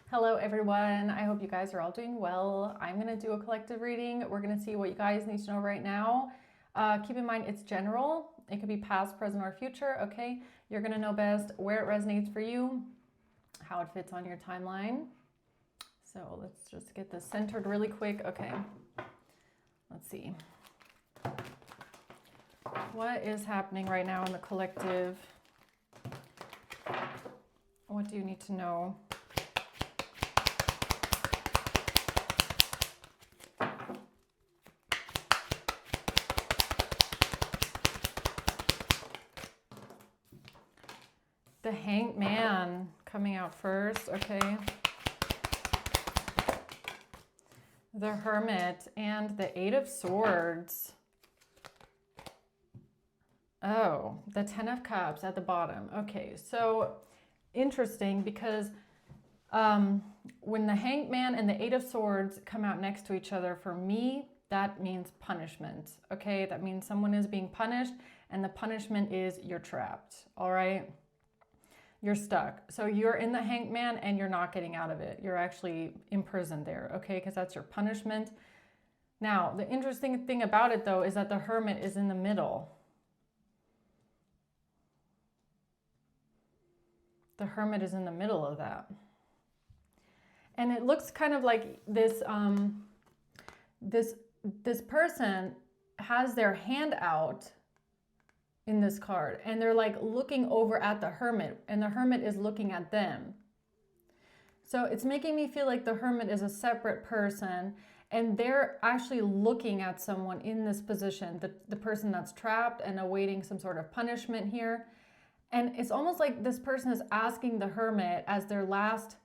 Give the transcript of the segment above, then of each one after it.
Hello everyone, I hope you guys are all doing well. I'm going to do a collective reading. We're going to see what you guys need to know right now. Keep in mind it's general. It could be past, present, or future, okay? You're going to know best where it resonates for you, how it fits on your timeline. So let's just get this centered really quick. Okay, let's see. What is happening right now in the collective? What do you need to know? The Hanged Man coming out first, okay. The Hermit and the Eight of Swords. Oh, the Ten of Cups at the bottom. Okay, so interesting because when the Hanged Man and the Eight of Swords come out next to each other, for me, that means punishment, okay? That means someone is being punished and the punishment is you're trapped, all right? You're stuck. So you're in the Hanged Man and you're not getting out of it. You're actually imprisoned there, okay? Because that's your punishment. Now, the interesting thing about it, though, is that the Hermit is in the middle. The Hermit is in the middle of that. And it looks kind of like this, this person has their hand out in this card, and they're like looking over at the Hermit, and the Hermit is looking at them. So it's making me feel like the Hermit is a separate person, and they're actually looking at someone in this position, the person that's trapped and awaiting some sort of punishment here. And it's almost like this person is asking the Hermit as their last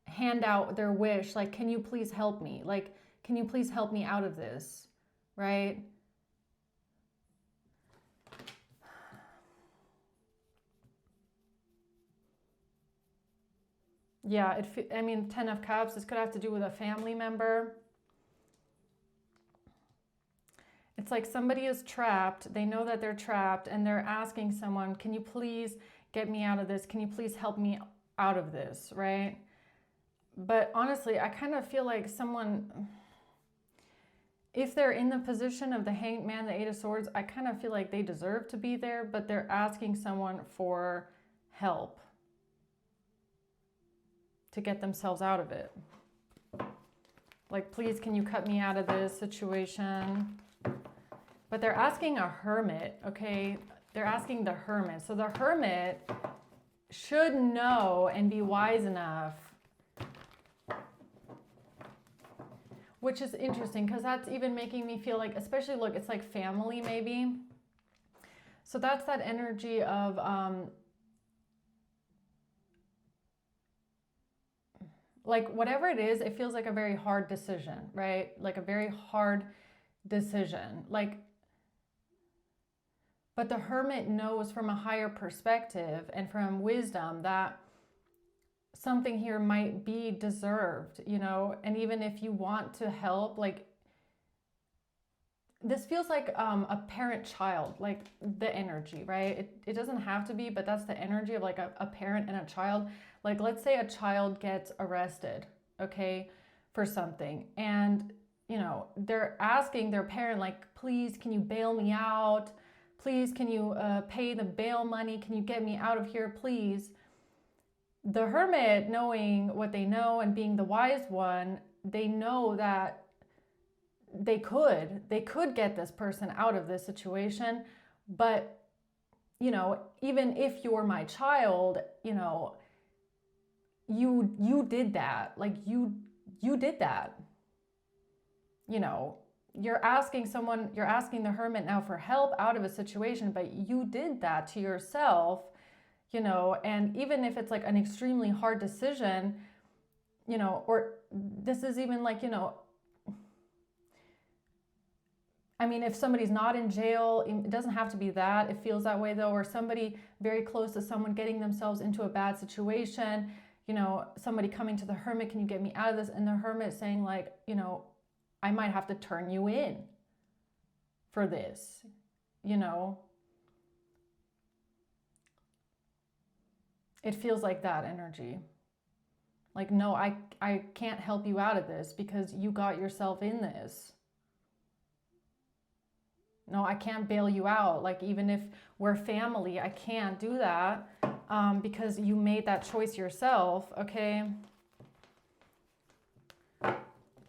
handout, their wish, like, can you please help me? Like, can you please help me out of this, right? Yeah, I mean, Ten of Cups, this could have to do with a family member. It's like somebody is trapped. They know that they're trapped and they're asking someone, can you please get me out of this? Can you please help me out of this, right? But honestly, I kind of feel like someone, if they're in the position of the Hanged Man, the Eight of Swords, I kind of feel like they deserve to be there, but they're asking someone for help to get themselves out of it. Like, please, can you cut me out of this situation? But they're asking a hermit, okay? They're asking the Hermit. So the Hermit should know and be wise enough, which is interesting because that's even making me feel like, especially look, it's like family maybe. So that's that energy of like whatever it is, it feels like a very hard decision, right? Like a very hard decision. Like, but the Hermit knows from a higher perspective and from wisdom that something here might be deserved, you know? And even if you want to help, like, this feels like a parent-child, like the energy, right? It doesn't have to be, but that's the energy of like a parent and a child. Like, let's say a child gets arrested, okay, for something. And, you know, they're asking their parent, like, please, can you bail me out? Please, can you pay the bail money? Can you get me out of here, please? The Hermit, knowing what they know and being the wise one, they know that they could get this person out of this situation. But, you know, even if you're my child, you know, you did that. Like, you did that. You know, you're asking the Hermit now for help out of a situation, but you did that to yourself, you know. And even if it's like an extremely hard decision, you know, or this is even like, you know, I mean, if somebody's not in jail, it doesn't have to be that. It feels that way though, or somebody very close to someone getting themselves into a bad situation, you know, somebody coming to the Hermit, can you get me out of this? And the Hermit saying like, you know, I might have to turn you in for this, you know. It feels like that energy. Like, no, I can't help you out of this because you got yourself in this. No, I can't bail you out. Like, even if we're family, I can't do that because you made that choice yourself, okay?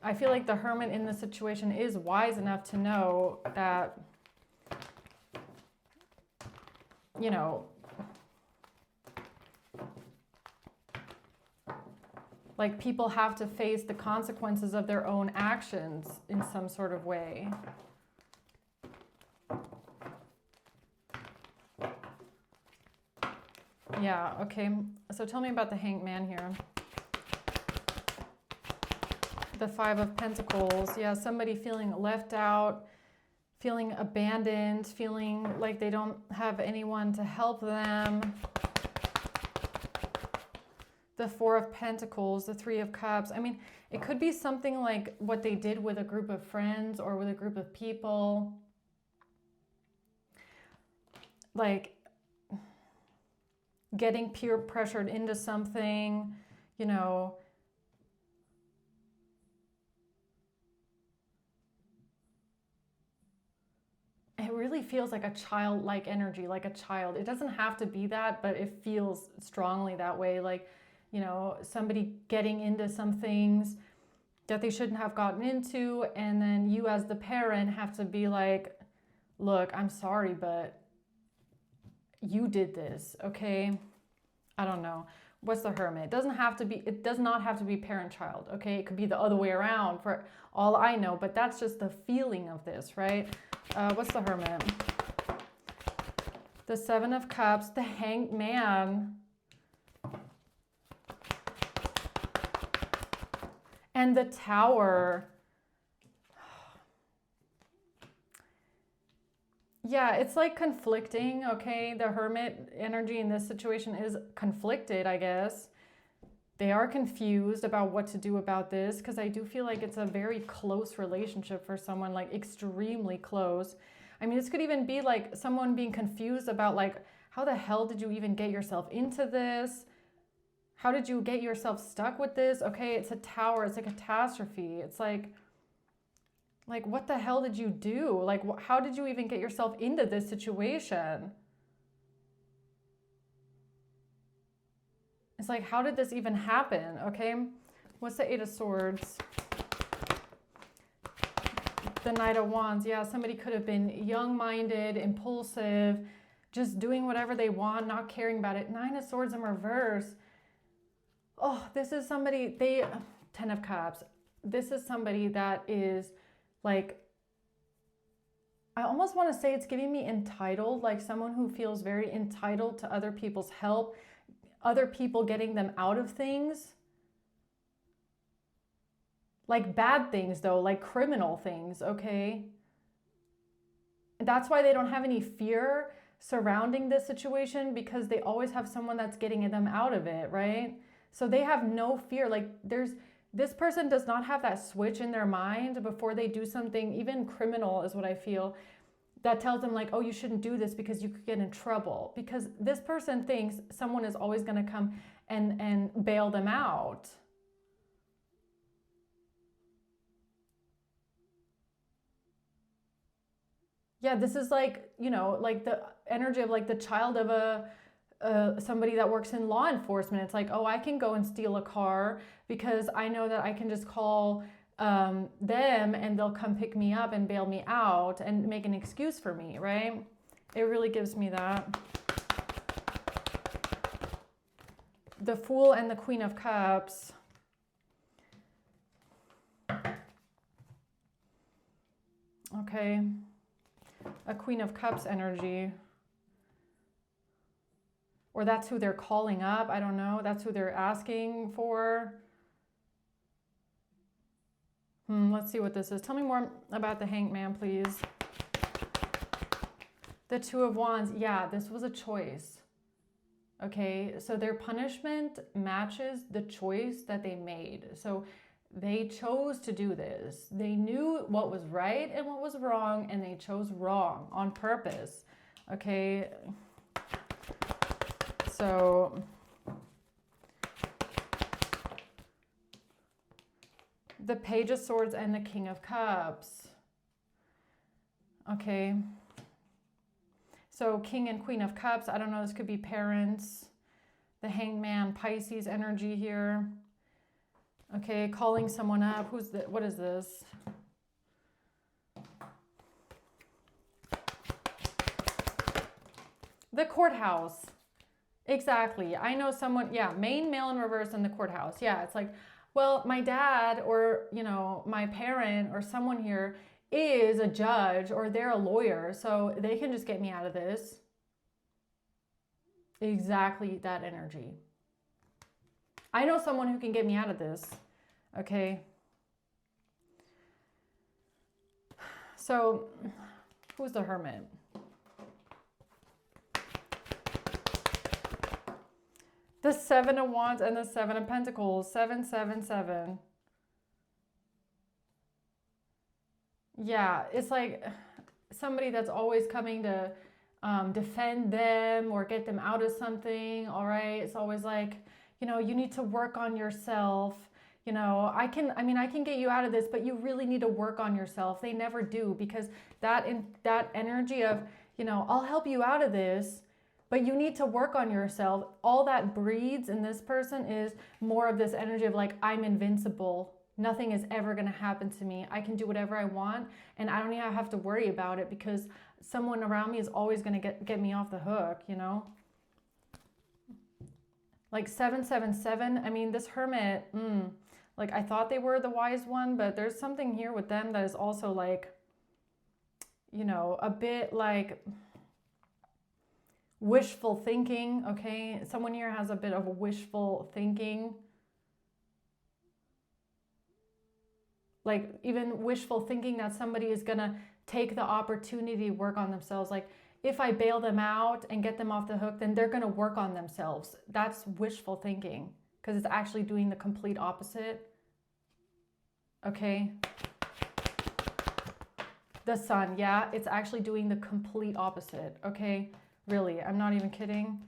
I feel like the Hermit in this situation is wise enough to know that, you know, like people have to face the consequences of their own actions in some sort of way. Yeah, okay. So tell me about the Hanged Man here. The Five of Pentacles. Yeah, somebody feeling left out, feeling abandoned, feeling like they don't have anyone to help them. The Four of Pentacles, the Three of Cups. I mean, it could be something like what they did with a group of friends or with a group of people. Like getting peer pressured into something, you know. It really feels like a childlike energy, like a child. It doesn't have to be that, but it feels strongly that way. Like, you know, somebody getting into some things that they shouldn't have gotten into. And then you as the parent have to be like, look, I'm sorry, but you did this, okay? I don't know. What's the Hermit? It doesn't have to be, it does not have to be parent-child, okay? It could be the other way around for all I know, but that's just the feeling of this, right? What's the Hermit? The Seven of Cups, the Hanged Man, and the Tower. Yeah, it's like conflicting, okay? The Hermit energy in this situation is conflicted, I guess. They are confused about what to do about this because I do feel like it's a very close relationship for someone, like extremely close. I mean, this could even be like someone being confused about like, how the hell did you even get yourself into this? How did you get yourself stuck with this? Okay, it's a tower, it's a catastrophe. It's like what the hell did you do? Like, how did you even get yourself into this situation? It's like, how did this even happen? Okay, what's the Eight of Swords? The Knight of Wands. Yeah, somebody could have been young-minded, impulsive, just doing whatever they want, not caring about it. Nine of Swords in reverse. Oh, this is somebody, Ten of Cups. This is somebody that is like, I almost want to say it's giving me entitled, like someone who feels very entitled to other people's help, other people getting them out of things. Like bad things though, like criminal things, okay? That's why they don't have any fear surrounding this situation, because they always have someone that's getting them out of it, right? So they have no fear. Like this person does not have that switch in their mind before they do something, even criminal is what I feel, that tells them like, oh, you shouldn't do this because you could get in trouble. Because this person thinks someone is always going to come and bail them out. Yeah, this is like, you know, like the energy of like the child of somebody that works in law enforcement. It's like, oh, I can go and steal a car because I know that I can just call them and they'll come pick me up and bail me out and make an excuse for me, right? It really gives me that. The Fool and the Queen of Cups. Okay. A Queen of Cups energy. Or that's who they're calling up. I don't know. That's who they're asking for. Let's see what this is. Tell me more about the Hanged Man, please. The Two of Wands. Yeah, this was a choice. Okay, so their punishment matches the choice that they made. So they chose to do this. They knew what was right and what was wrong, and they chose wrong on purpose. Okay. So The Page of Swords and the King of Cups. Okay. So King and Queen of Cups, I don't know, this could be parents. The Hanged Man, Pisces energy here. Okay, calling someone up. What is this? The courthouse. Exactly. I know someone, yeah, main, male in reverse in the courthouse. Yeah, it's like, well, my dad or, you know, my parent or someone here is a judge or they're a lawyer, so they can just get me out of this. Exactly that energy. I know someone who can get me out of this. Okay. So, who's the Hermit? The Seven of Wands and the Seven of Pentacles. 777. Yeah, it's like somebody that's always coming to defend them or get them out of something, all right? It's always like, you know, you need to work on yourself. You know, I can get you out of this, but you really need to work on yourself. They never do, because that energy of, you know, I'll help you out of this, but you need to work on yourself. All that breeds in this person is more of this energy of like, I'm invincible. Nothing is ever going to happen to me. I can do whatever I want, and I don't even have to worry about it because someone around me is always going to get me off the hook, you know? Like 777, I mean, this Hermit, like I thought they were the wise one, but there's something here with them that is also like, you know, a bit like wishful thinking, okay? Someone here has a bit of wishful thinking. Like even wishful thinking that somebody is gonna take the opportunity to work on themselves. Like if I bail them out and get them off the hook, then they're gonna work on themselves. That's wishful thinking, because it's actually doing the complete opposite. Okay. The Sun, yeah, it's actually doing the complete opposite. Okay, really, I'm not even kidding.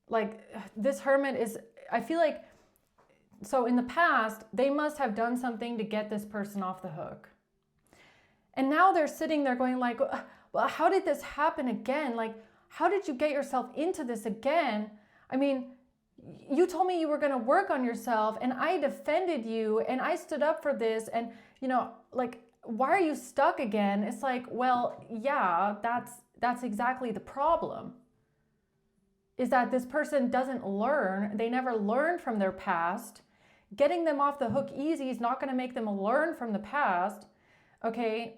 Like this Hermit is, I feel like, so in the past, they must have done something to get this person off the hook. And now they're sitting there going like, well, how did this happen again? Like, how did you get yourself into this again? I mean, you told me you were going to work on yourself and I defended you and I stood up for this. And, you know, like, why are you stuck again? It's like, well, yeah, that's exactly the problem. Is that this person doesn't learn. They never learned from their past. Getting them off the hook easy is not going to make them learn from the past. Okay.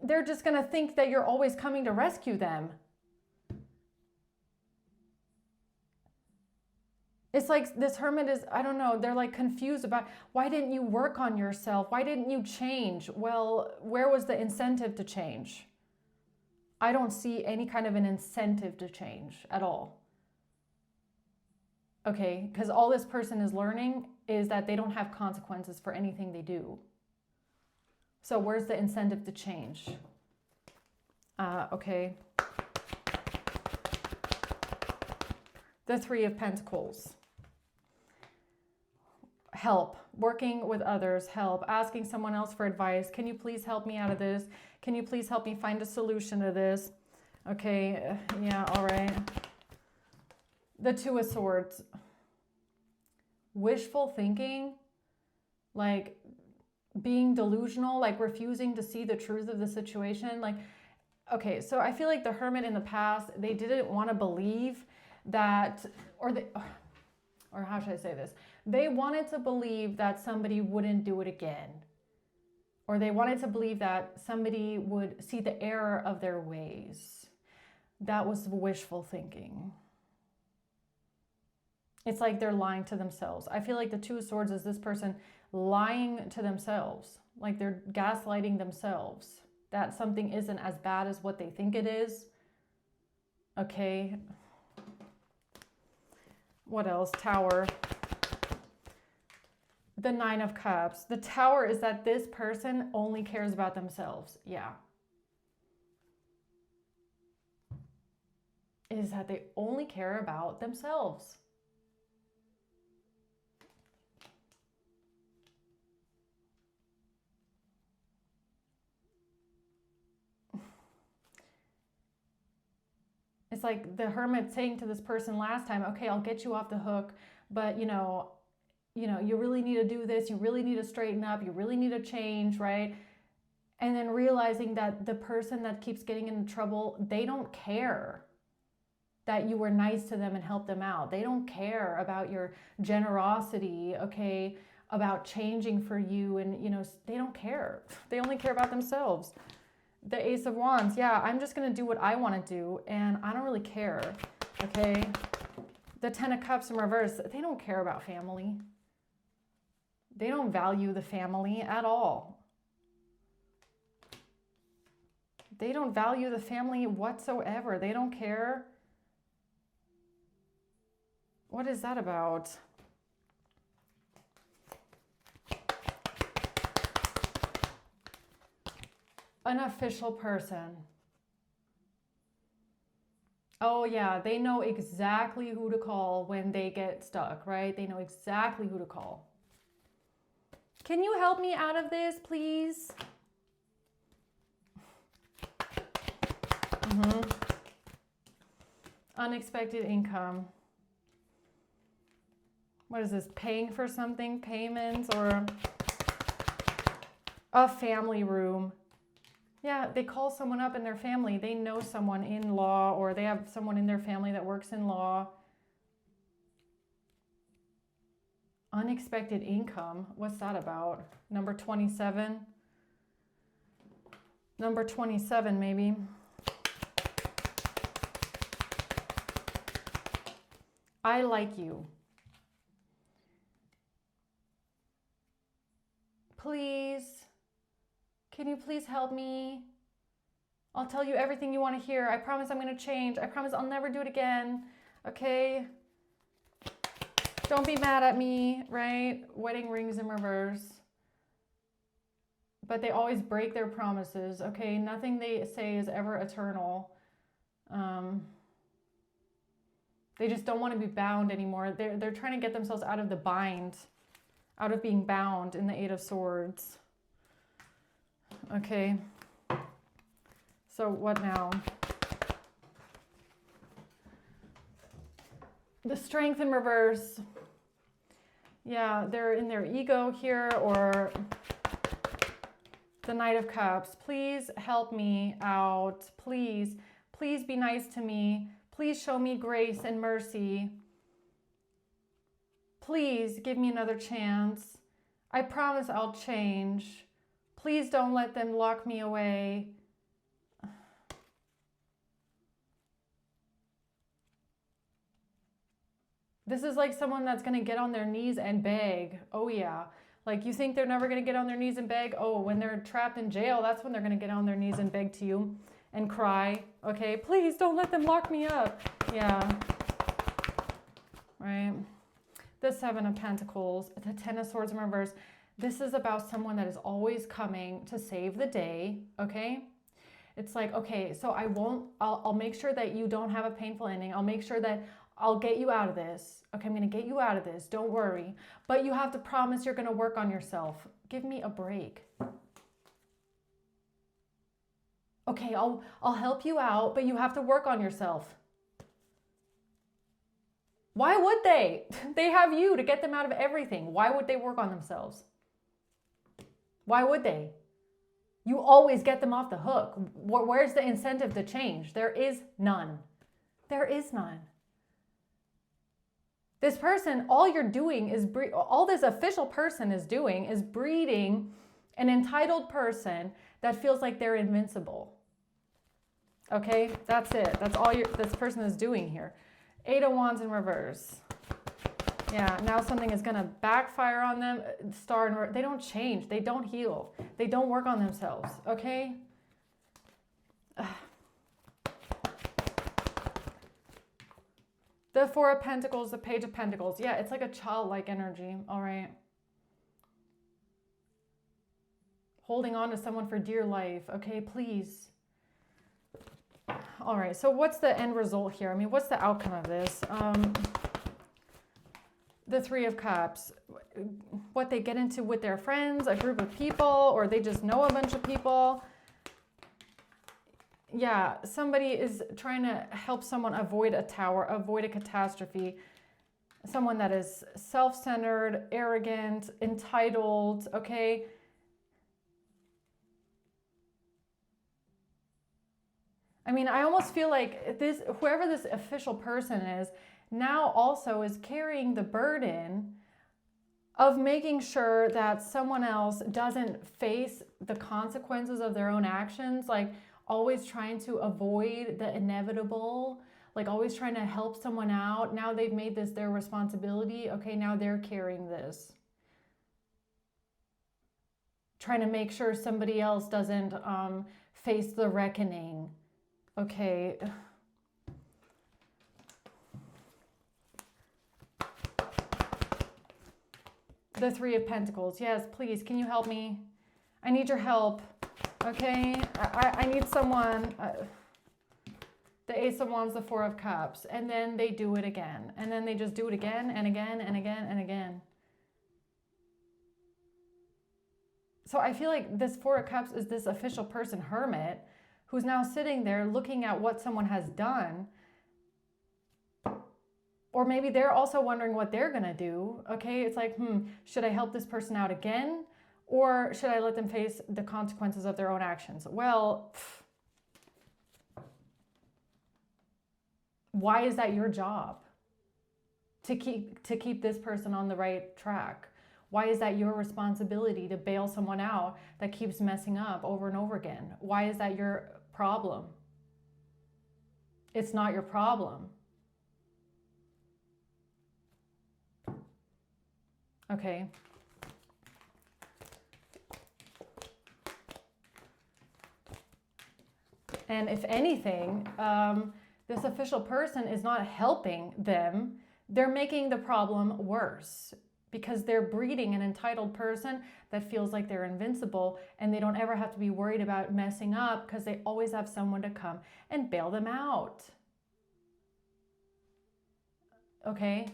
They're just going to think that you're always coming to rescue them. It's like this Hermit is, I don't know, they're like confused about, why didn't you work on yourself? Why didn't you change? Well, where was the incentive to change? I don't see any kind of an incentive to change at all. Okay, because all this person is learning is that they don't have consequences for anything they do. So where's the incentive to change? Okay. The Three of Pentacles. Help. Working with others. Help. Asking someone else for advice. Can you please help me out of this? Can you please help me find a solution to this? Okay. Yeah, all right. The Two of Swords. Wishful thinking. Like being delusional. Like refusing to see the truth of the situation. Like, okay, so I feel like the Hermit in the past, they didn't want to believe that, or how should I say this? They wanted to believe that somebody wouldn't do it again. Or they wanted to believe that somebody would see the error of their ways. That was wishful thinking. It's like they're lying to themselves. I feel like the Two of Swords is this person lying to themselves. Like they're gaslighting themselves. That something isn't as bad as what they think it is. Okay. What else? Tower. The Nine of Cups. The Tower is that this person only cares about themselves. Yeah. Is that they only care about themselves. It's like the Hermit saying to this person last time, okay, I'll get you off the hook, but you really need to do this. You really need to straighten up. You really need to change, right? And then realizing that the person that keeps getting into trouble, they don't care that you were nice to them and helped them out. They don't care about your generosity, okay, about changing for you. And, they don't care. They only care about themselves. The Ace of Wands, yeah, I'm just going to do what I want to do, and I don't really care, okay? The Ten of Cups in reverse, they don't care about family. They don't value the family at all. They don't value the family whatsoever. They don't care. What is that about? An official person. Oh yeah, they know exactly who to call when they get stuck, right? They know exactly who to call. Can you help me out of this, please? Unexpected income. What is this? Paying for something? Payments or a family room? Yeah, they call someone up in their family. They know someone in law, or they have someone in their family that works in law. Unexpected income. What's that about? Number 27. Number 27, maybe. I like you. Please. Can you please help me? I'll tell you everything you want to hear. I promise I'm going to change. I promise I'll never do it again. Okay? Don't be mad at me, right? Wedding rings in reverse. But they always break their promises, okay? Nothing they say is ever eternal. They just don't want to be bound anymore. They're trying to get themselves out of the bind, out of being bound in the Eight of Swords. Okay. So what now? The Strength in reverse. Yeah, they're in their ego here, or the Knight of Cups. Please help me out. Please be nice to me. Please show me grace and mercy. Please give me another chance. I promise I'll change. Please don't let them lock me away. This is like someone that's going to get on their knees and beg. Oh, yeah. Like, you think they're never going to get on their knees and beg? Oh, when they're trapped in jail, that's when they're going to get on their knees and beg to you and cry. Okay, please don't let them lock me up. Yeah. Right. The Seven of Pentacles, the Ten of Swords in reverse. This is about someone that is always coming to save the day. Okay. It's like, okay, so I'll make sure that you don't have a painful ending. I'll make sure that I'll get you out of this. Okay, I'm going to get you out of this. Don't worry. But you have to promise you're going to work on yourself. Give me a break. Okay, I'll help you out, but you have to work on yourself. Why would they? They have you to get them out of everything. Why would they work on themselves? Why would they? You always get them off the hook. Where's the incentive to change? There is none. There is none. This person, all you're doing is, all this official person is doing is breeding an entitled person that feels like they're invincible. Okay, that's it. That's all this person is doing here. Eight of Wands in reverse. Yeah, now something is going to backfire on them. Star in reverse. They don't change. They don't heal. They don't work on themselves. Okay? The Four of Pentacles, the Page of Pentacles. Yeah, it's like a childlike energy. All right. Holding on to someone for dear life. Okay, please. All right, so what's the end result here? I mean, what's the outcome of this? The Three of Cups. What they get into with their friends, a group of people, or they just know a bunch of people. Yeah, somebody is trying to help someone avoid a tower, avoid a catastrophe. Someone that is self-centered, arrogant, entitled, okay? I mean, I almost feel like this, whoever this official person is, now also is carrying the burden of making sure that someone else doesn't face the consequences of their own actions, like always trying to avoid the inevitable, like always trying to help someone out. Now they've made this their responsibility. Okay, now they're carrying this. Trying to make sure somebody else doesn't face the reckoning. Okay. The Three of Pentacles. Yes, please, can you help me? I need your help. Okay, I need someone. The Ace of Wands, the Four of Cups, and then they do it again. And then they just do it again and again and again and again. So I feel like this Four of Cups is this official person, hermit, who's now sitting there looking at what someone has done. Or maybe they're also wondering what they're going to do. Okay, it's like, should I help this person out again? Or should I let them face the consequences of their own actions? Well, why is that your job? To keep this person on the right track? Why is that your responsibility to bail someone out that keeps messing up over and over again? Why is that your problem? It's not your problem. Okay. And if anything, this official person is not helping them. They're making the problem worse because they're breeding an entitled person that feels like they're invincible and they don't ever have to be worried about messing up because they always have someone to come and bail them out. Okay?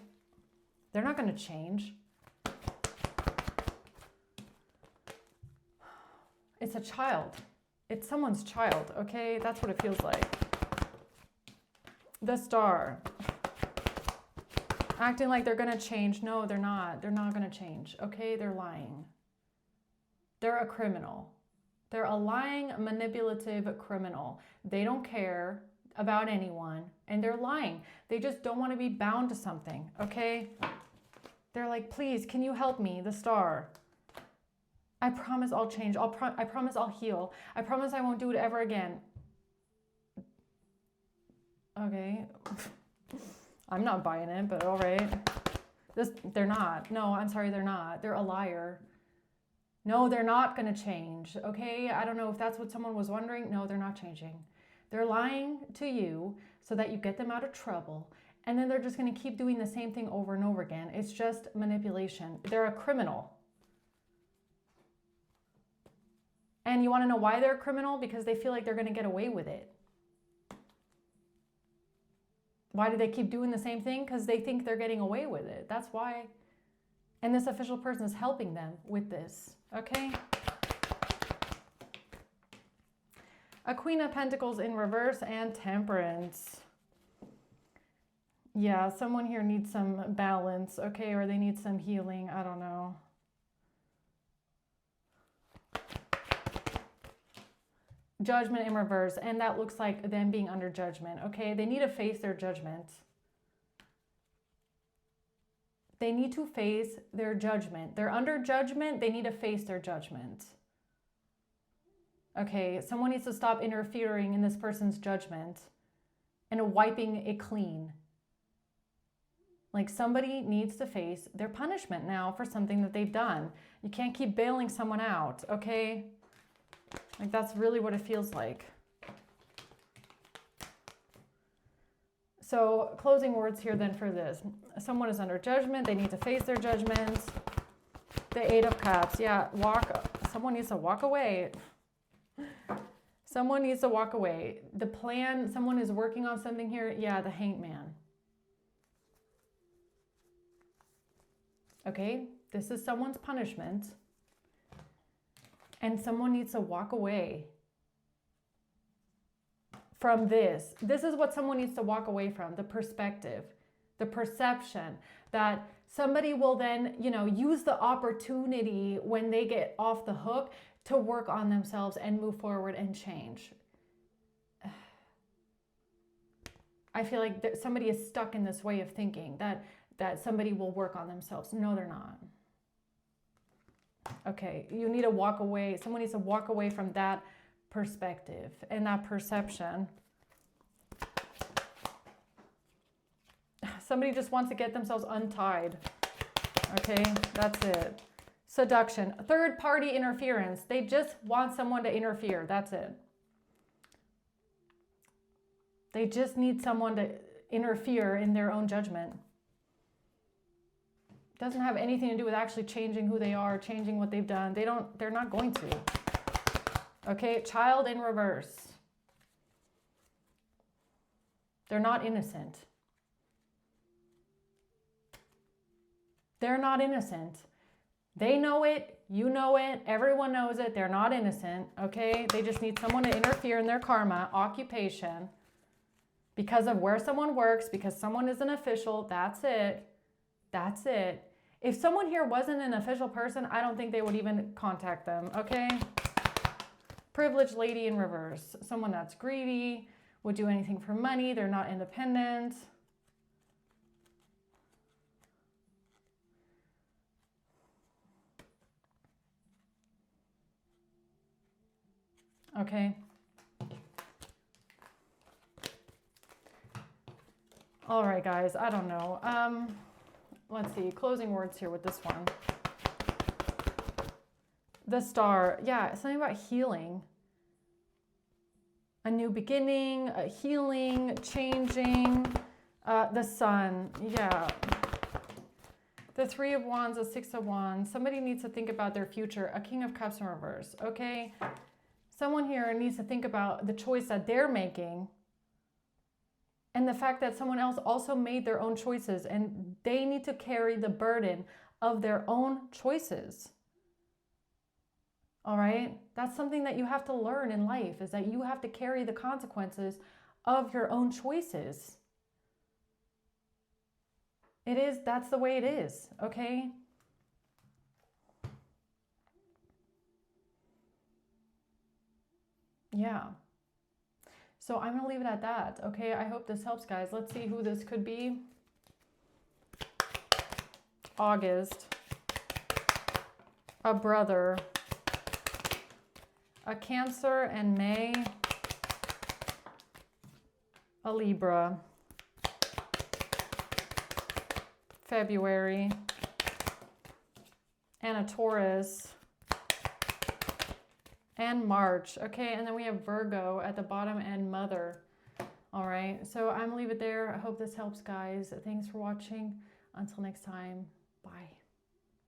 They're not going to change. It's a child. It's someone's child, okay? That's what it feels like. The Star. Acting like they're going to change. No, they're not. They're not going to change, okay? They're lying. They're a criminal. They're a lying, manipulative criminal. They don't care about anyone, and they're lying. They just don't want to be bound to something, okay? They're like, please, can you help me? The Star. I promise I'll change. I promise I'll heal. I promise I won't do it ever again. Okay. I'm not buying it, but all right. They're not. No, I'm sorry, they're not. They're a liar. No, they're not going to change. Okay? I don't know if that's what someone was wondering. No, they're not changing. They're lying to you so that you get them out of trouble. And then they're just going to keep doing the same thing over and over again. It's just manipulation. They're a criminal. And you want to know why they're a criminal? Because they feel like they're going to get away with it. Why do they keep doing the same thing? Because they think they're getting away with it. That's why. And this official person is helping them with this. Okay? A Queen of Pentacles in reverse and Temperance. Yeah, someone here needs some balance, okay? Or they need some healing. I don't know. Judgment in reverse, and that looks like them being under judgment, okay? They need to face their judgment. They need to face their judgment. They're under judgment. They need to face their judgment. Okay, someone needs to stop interfering in this person's judgment and wiping it clean. Like somebody needs to face their punishment now for something that they've done. You can't keep bailing someone out, okay? Like that's really what it feels like. So closing words here then for this. Someone is under judgment. They need to face their judgment. The Eight of Cups. Yeah, someone needs to walk away. Someone needs to walk away. The plan, someone is working on something here. Yeah, the Hanged Man. Okay, this is someone's punishment. And someone needs to walk away. from this. This is what someone needs to walk away from, the perspective, the perception that somebody will then, you know, use the opportunity when they get off the hook to work on themselves and move forward and change. I feel like somebody is stuck in this way of thinking that somebody will work on themselves. No, they're not. Okay, you need to walk away. Someone needs to walk away from that perspective and that perception. Somebody just wants to get themselves untied. Okay, that's it. Seduction, third party interference. They just want someone to interfere. That's it. They just need someone to interfere in their own judgment. Doesn't have anything to do with actually changing who they are, changing what they've done. They're not going to. Okay, child in reverse. They're not innocent. They're not innocent. They know it, you know it, everyone knows it. They're not innocent, okay? They just need someone to interfere in their karma, occupation, because of where someone works, because someone is an official. That's it. That's it. If someone here wasn't an official person, I don't think they would even contact them, okay? Privileged lady in reverse. Someone that's greedy, would do anything for money. They're not independent. Okay. All right, guys, I don't know. Let's see, closing words here with this one. The star, yeah, something about healing. A new beginning, a healing, changing. The sun, yeah. The Three of Wands, the Six of Wands. Somebody needs to think about their future. A King of Cups in reverse, okay? Someone here needs to think about the choice that they're making and the fact that someone else also made their own choices and they need to carry the burden of their own choices. All right? That's something that you have to learn in life, is that you have to carry the consequences of your own choices. That's the way it is, okay? Yeah. So I'm going to leave it at that, okay? I hope this helps, guys. Let's see who this could be. August. A brother. A Cancer and May. A Libra. February. And a Taurus. And March. Okay, and then we have Virgo at the bottom and Mother. All right, so I'm gonna leave it there. I hope this helps, guys. Thanks for watching. Until next time, bye.